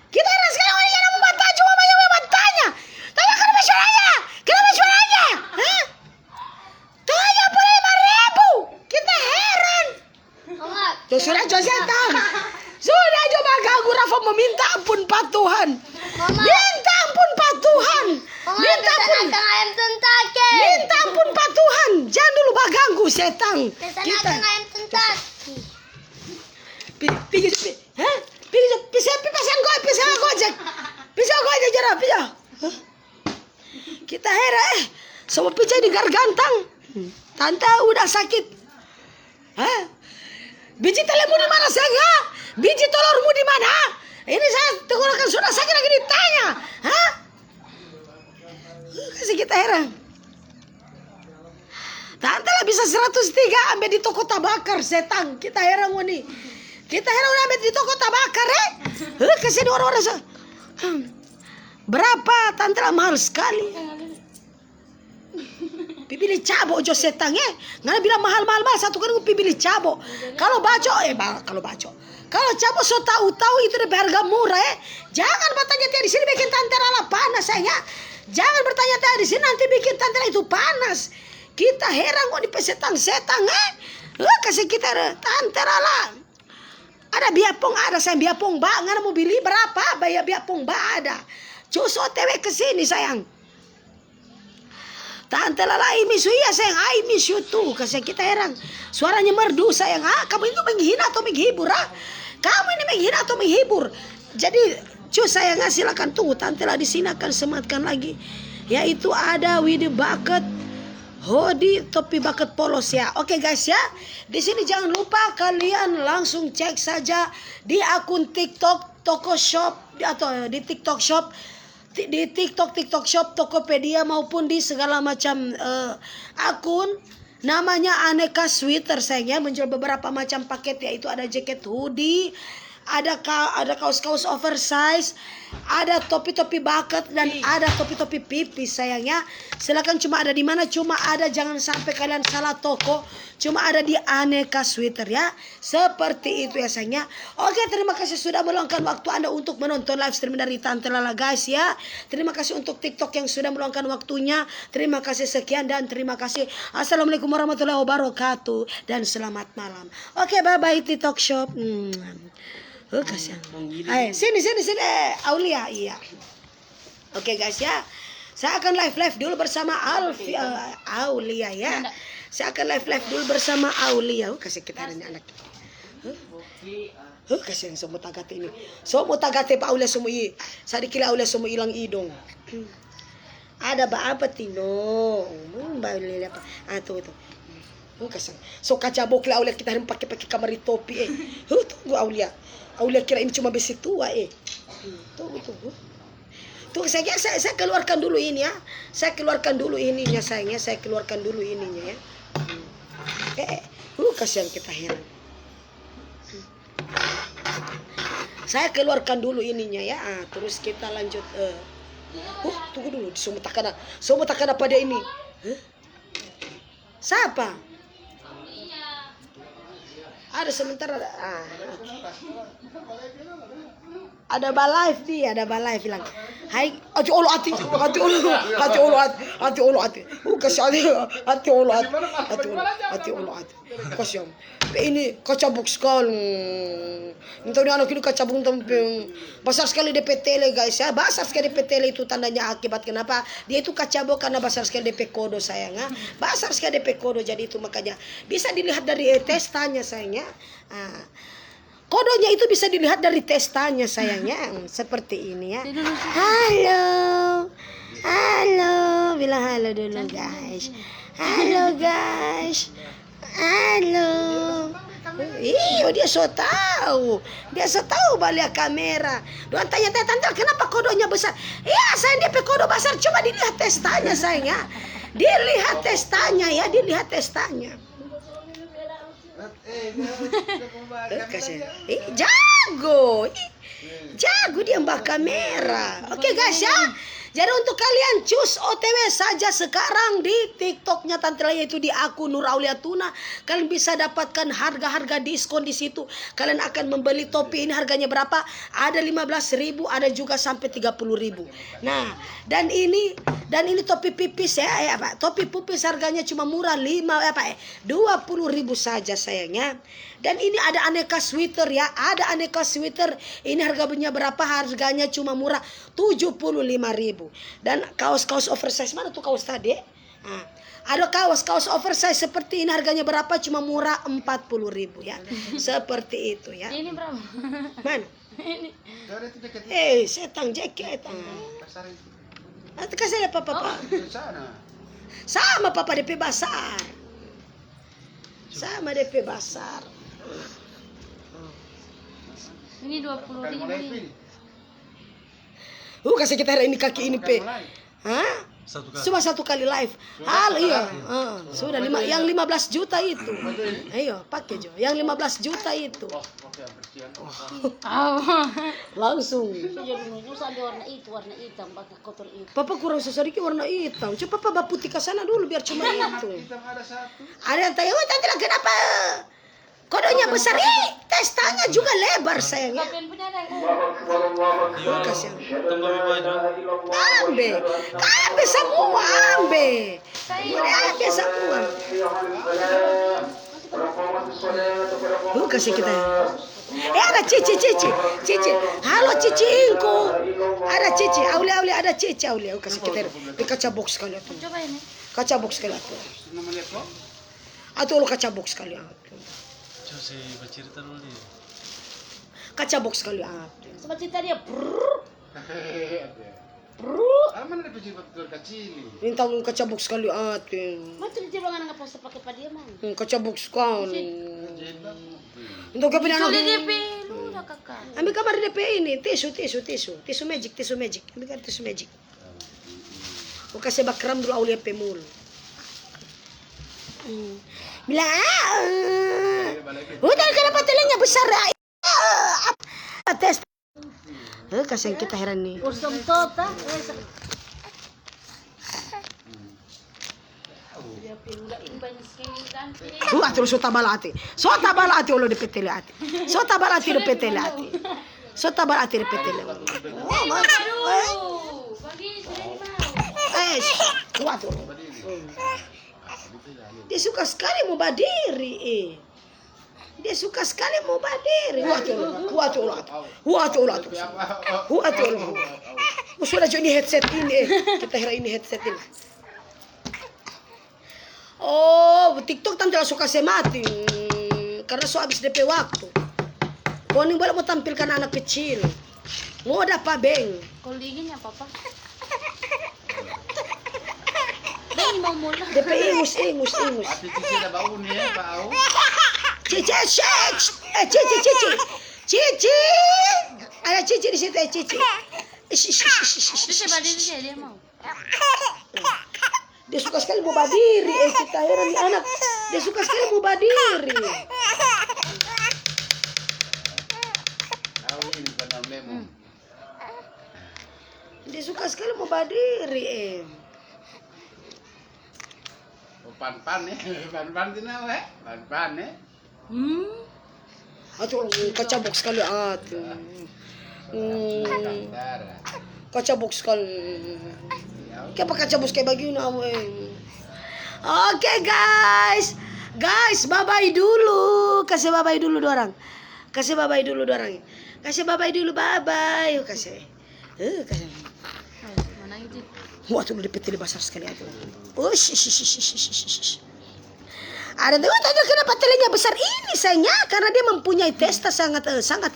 Kita heran sekali kuning nama mata cuma banyak matanya. Tanya kenapa suaranya? Tanya 75.000. Kita heran. Sudah setang. Sudah coba ganggu Rafa meminta ampun Pak Tuhan. Minta ampun Pak Tuhan. Minta ampun Pak Tuhan. Jangan dulu ganggu setang. Kita. Bisa gojek jarah. Kita heran sama pijak di gargantang. Tante udah sakit. Biji telurmu di mana sayang? Biji telurmu di mana? Ini saya tenggorokan sudah sakit lagi ditanya. Kasih kita heran. Tante lah bisa 103 ambil di toko tabakar setang. Kita heran ini. Kita heran ambil di toko tabakar kasih orang-orang. Berapa? Tante lah mahal sekali. Pibili cabo jo setang ngana bilang mahal satu kan pibili cabo. Kalau baco kalau cabo so tahu itu lebih harga murah Jangan bertanya di sini bikin tantera lah panas sayang. Jangan bertanya di sini nanti bikin tantera itu panas. Kita heran kok di pesetang kasih kita tantera lah. Ada biapong ada sayang biapong ba ngana mau beli berapa bayar biapong ba ada. Cus OTW ke sini sayang. Tante Lala I miss you ya sayang, I miss you tuh. Kasih kita heran. Suaranya merdu sayang. Kamu itu menghina atau menghibur Kamu ini menghina atau menghibur. Jadi cus sayang silakan tunggu. Tante Lala di sini akan sematkan lagi. Yaitu ada with the bucket hoodie topi bucket polos ya. Oke guys ya. Di sini jangan lupa kalian langsung cek saja di akun TikTok Toko Shop atau di TikTok Shop di TikTok Shop Tokopedia maupun di segala macam akun namanya Aneka Sweater sayangnya menjual beberapa macam paket yaitu ada jaket hoodie, ada kaos-kaos oversize, ada topi-topi bucket dan ada topi-topi pipis sayangnya. Silakan cuma ada di mana? Cuma ada jangan sampai kalian salah toko. Cuma ada di Aneka Sweater ya. Seperti itu ya sayangnya. Oke, terima kasih sudah meluangkan waktu Anda untuk menonton live stream dari Tante Lala guys ya. Terima kasih untuk TikTok yang sudah meluangkan waktunya. Terima kasih sekian dan terima kasih. Assalamualaikum warahmatullahi wabarakatuh dan selamat malam. Oke, bye bye TikTok Shop. Kasihan. Sini Aulia iya. Oke guys ya. Saya akan live dulu bersama Aulia ya. Saya akan live dulu bersama Aulia. Kasih kita ada anak. Kasih yang semua tagate ini. Semua tagate Pak Aulia semua i. Saya dikira Aulia semua hilang hidung. Ada apa tino? Balik apa? Tuh. Kasih. So kacabok lah Aulia kita pakai kamari topi tunggu Aulia kira ini cuma besi tua Tunggu. Tuh saya keluarkan dulu ini ya. Saya keluarkan dulu ininya sayangnya. Saya keluarkan dulu ininya ya. Kasihan kita heran. Saya keluarkan dulu ininya ya. Terus kita lanjut. Tunggu dulu. Semua takana pada ini. Siapa? Ada sementara ada balai bilang hai hati olo kasih ini kacabuk sekali entah anak ini kacabuk besar sekali DP tele guys ya besar sekali DP tele itu tandanya akibat kenapa dia itu kacabuk karena besar sekali DP kodo sayang besar sekali DP kodo jadi itu makanya bisa dilihat dari testanya sayangnya kodonya itu bisa dilihat dari testanya sayangnya seperti ini ya. Halo bilang halo dulu guys. Halo dia so tahu balik kamera. Doan tanya tante kenapa kodonya besar? Ya sayang DP kodo besar coba dilihat testanya sayangnya. Dilihat testanya. Jago dia mbak kamera. Oke guys ya. Jadi untuk kalian cus OTW saja sekarang di TikToknya Tante Lala yaitu di akun Nur Aulia Tuna. Kalian bisa dapatkan harga-harga diskon di situ. Kalian akan membeli topi ini harganya berapa? Ada 15.000, ada juga sampai 30.000. Nah, dan ini topi pipis ya, topi pipis harganya cuma murah 20.000 saja sayangnya. Dan ini ada Aneka Sweater ya, ini harganya berapa? Harganya cuma murah 75.000. Dan kaos-kaos oversize mana tuh kaos tadi? Ada kaos oversize seperti ini harganya berapa? Cuma murah 40.000 ya. Seperti itu ya. Ini berapa? Mana? Ini. Setang jaket. Nanti kasih lihat papa. Sama papa DP basar. Ini 20.000 ini. Kasih kita ini kaki ini pe. Cuma satu kali live. Halo iya. Sudah yang 15 juta itu. Ayo pakai Jo. Yang 15 juta itu. Langsung. Ada warna hitam, pakai kotor itu. Papa kurang sedikit warna hitam. Coba Papa putih ke sana dulu biar cuma itu. Ada yang tanya, "Oh, tante kenapa kodonya besar?" Testanya juga lebar sayang. Kasih. Ambe semua ambe. Ambe semua. Kasih kita. Ada Cici. Halo Cicingku. Ada Cici. Aulia ada Cici Aulia. Kasih kita di kaca box kali itu. Coba ini. Kaca box kali itu. Atau lo kaca box kali itu. Si bercerita dulu dia. Kaca box kali itu. Sebab cerita dia. Mana ada bercerita kecil. Minta kaca box kali itu. Macam dia bangan nggak pasti pakai padiaman. Kaca box kali. Untuk kau pindah Sudah DP, lu udah kakak. ambil kamar DP ini, tisu magic. Ambil kamar tisu magic. Kau kasih bakram dulu Aulia pemul. Bilang, udah kenapa telingnya besar? Tes. Kasih kita heran nih. Usum tota. Dia pindahin banyak sekali kan. Terus sota balati ulo di petele ati. Sota balati di petele ati. Bagi sudah mau. Kuat. Dia suka sekali mau badiri. Dia suka sekali mau badiri. Kuat ulat. Sudah jadi headset ini. Kita kira ini headset ini. Oh, TikTok tante langsung kasih mati. Karena so habis DP waktu. Koning boleh mau tampilkan anak kecil. Mau dapat beng. Kalau dingin ya papa. Ini mau mulai. DP ingus. Tapi cici ada bau nih ya, bau. Cici. Ada Cici di situ, Cici. Dia berdiri dia mau. Dia suka sekali mau badiri. Kita heran nih anak. Dia suka sekali mau badiri. Tahu ini pada lemon. Dia suka sekali mau badiri. Pan-pan ya, pan-pan di nawa ya, pan-pan ya. Atau kaca box sekali kaca box sekali. Kenapa kaca box kayak begini Oke guys, bye bye dulu. Kasih bye bye dulu dua orang. Kasih bye bye dulu, bye bye. Kasih. Mana itu? Wah tuh dipetili besar sekali aja. Ada tuh tadi kenapa telingnya besar ini sayangnya karena dia mempunyai testa sangat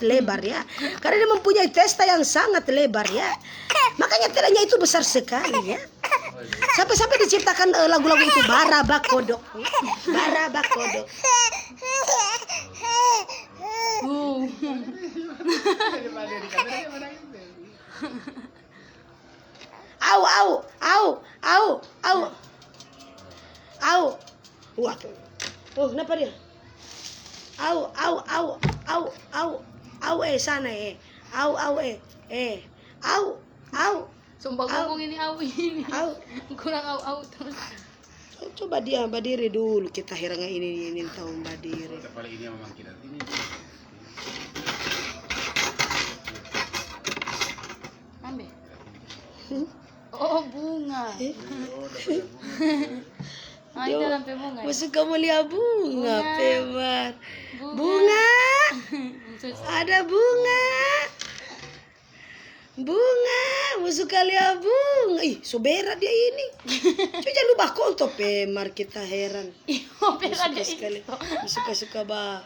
lebar ya. Karena dia mempunyai testa yang sangat lebar ya. Makanya telingnya itu besar sekali ya. Sampai diciptakan lagu-lagu itu Barabakodok. Au. Waduh. Oh, kenapa dia? Au. Sana Au. Sumpah ngomong ini ini. Au. Kurang au terus. Coba dia berdiri dulu kita herangnya ini tahu berdiri. Kepala ini memang kita ini. Ambil. Oh, bunga. Itu sampai bunga. Masuk kamu lihat bunga, Pemar. Bunga. Ada bunga. Masuk lihat bunga. Ih, sobera dia ini. Coba lupa konto, Pemar, kita heran. Opera dia Sekali. Suka bah.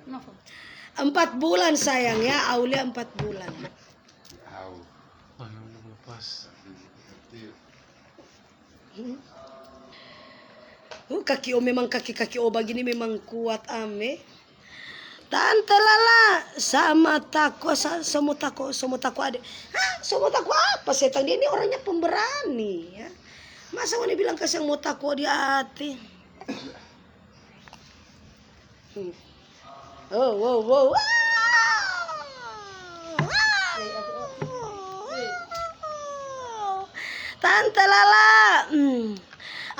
Kenapa? 4 bulan sayang ya, Aulia 4 bulan. Oh, lepas. Kaki memang kaki begini memang kuat ame. Tante Lala sama Tako semua Tako ada. Hah, semua Tako apa setan dia ini orangnya pemberani ya. Masa mau bilang ke sang Tako di hati. Oh. Tante Lala.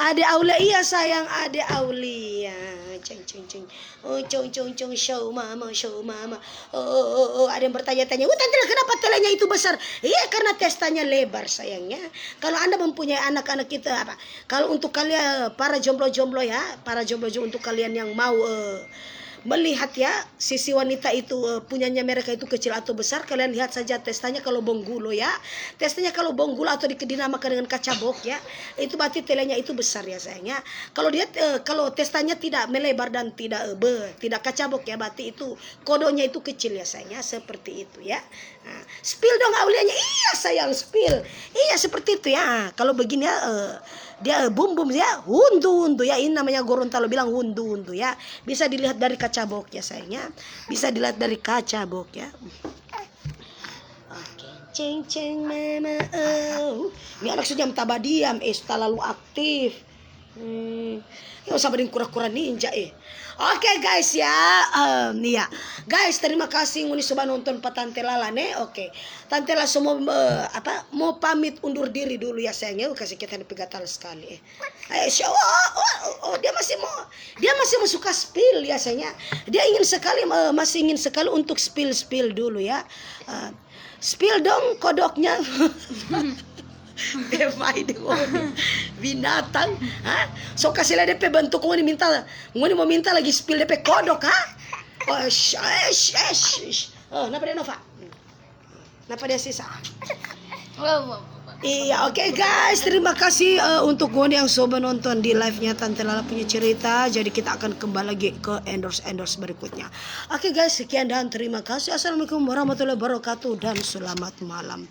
Ade Aulia iya sayang, Ade Aulia. Ceng. Oh, cong show mama. Oh, ada yang bertanya-tanya, Tante Lala kenapa telanya itu besar? Iya karena testanya lebar sayangnya. Kalau Anda mempunyai anak-anak kita apa? Kalau untuk kalian para jomblo-jomblo ya, untuk kalian yang mau melihat ya sisi wanita itu punyanya mereka itu kecil atau besar, kalian lihat saja testanya kalau bonggulo ya. Testanya kalau bonggulo atau dinamakan dengan kacabok ya, itu berarti telenya itu besar ya sayangnya. Kalau dia kalau testanya tidak melebar dan tidak kacabok ya, berarti itu kodonya itu kecil ya sayangnya, seperti itu ya. Nah, spill dong Aulianya. Iya sayang, spill. Iya seperti itu ya. Kalau begini ya dia bum ya, hundu ya, ini namanya Gorontalo bilang hundu ya. Bisa dilihat dari kacabok ya sayangnya, bisa dilihat dari kacabok ya. Oke, ceng mama. Ini anak sudah minta diam, terlalu aktif. Yang sabarin kura-kura ninja Oke guys ya, nih ya guys, terima kasih nguni sudah nonton Tante Lala nih. Oke, Tante Lala semua mau pamit undur diri dulu ya sayangnya, kasih kita gatal sekali. Dia masih mau suka spill ya sayangnya. Dia masih ingin sekali untuk spill dulu ya. Spill dong kodoknya. Binatang, so kasih lah DP bentuk ngoni mau minta lagi spill DP kodok Napa dia Nova? Napa dia sisa? Iya, oke guys, terima kasih untuk ngoni yang sobat nonton di live-nya Tante Lala punya cerita. Jadi kita akan kembali lagi ke endorse berikutnya. Oke guys, sekian dan terima kasih. Assalamualaikum warahmatullahi wabarakatuh dan selamat malam.